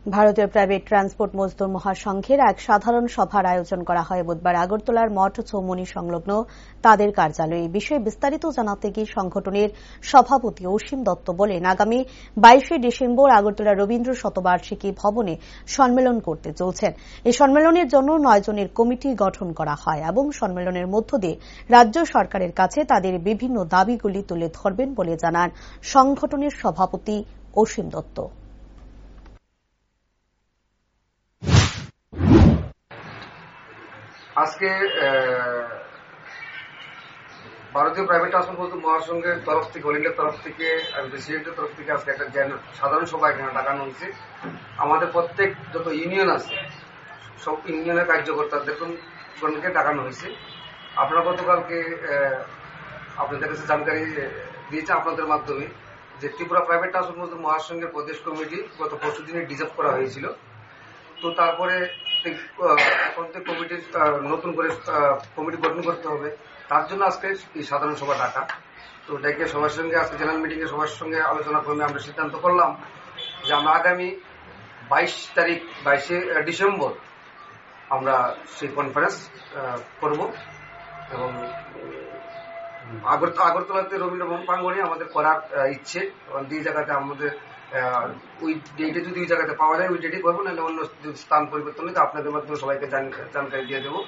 ভারতীয় private transport মজদুর মহাসংঘের এক সাধারণ সভার আয়োজন করা হয় বুধবার আগরতলার মঠ চৌমুহনী সংলগ্ন তাদের কার্যালয়ে। এই বিষয়ে বিস্তারিত জানাতে গিয়ে সংগঠনের সভাপতি অসীম দত্ত বলেন, আগামী 22শে ডিসেম্বর আগরতলা রবীন্দ্র শতবার্ষিকী ভবনে সম্মেলন করতে চলছেন। এই সম্মেলনের জন্য 9 জনের কমিটি গঠন করা হয় এবং সম্মেলনের মধ্য দিয়ে রাজ্য সরকারের কাছে তাদের বিভিন্ন দাবিগুলি তুলে ধরবেন বলে জানান সংগঠনের সভাপতি অসীম দত্ত। আজকে ভারতীয় প্রাইভেট ট্রান্সপোর্ট মজদুর মহাসংঘের তরফ থেকে, অল ইন্ডিয়ার তরফ থেকে, প্রেসিডেন্টের তরফ থেকে আজকে একটা সাধারণ সভা এখানে ডাকানো হয়েছে। আমাদের প্রত্যেক যত ইউনিয়ন আছে সব ইউনিয়নের কার্যকর্তাদেরকে ডাকানো হয়েছে। আপনারা গতকালকে আপনাদের কাছে জানকারি দিয়েছে আপনাদের মাধ্যমে যে ত্রিপুরা প্রাইভেট ট্রান্সপোর্ট মজদুর মহাসংঘের প্রদেশ কমিটি গত পরশু দিনে ডিসঅলভ করা হয়েছিল। তো তারপরে এখন তো কমিটির নতুন করে কমিটি গঠন করতে হবে, তার জন্য আজকে এই সাধারণ সভা ডাকা। তো ডেকে সবার সঙ্গে আজকে জেনারেল মিটিং এ সবার সঙ্গে আলোচনা করে আমরা সিদ্ধান্ত করলাম যে আমরা আগামী 22শে ডিসেম্বর আমরা সেই কনফারেন্স করব এবং আগরতলাতে রবীন্দ্র ভবন প্রাঙ্গণে আমাদের করার ইচ্ছে। এবং দুই জায়গাতে আমাদের ওই ডেটে যদি ওই জায়গাতে পাওয়া যায় ওই ডেটে করবো, নাহলে অন্য স্থান পরিবর্তন হলে আপনাদের মাধ্যমে সবাইকে জানকারি দিয়ে দেবো।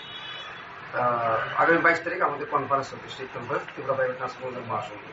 আগামী 22 তারিখ আমাদের কনফারেন্স হবে, সেই কনফারেন্স ত্রিপুরা প্রাইভেট ট্রান্সপোর্ট মহাসংঘ।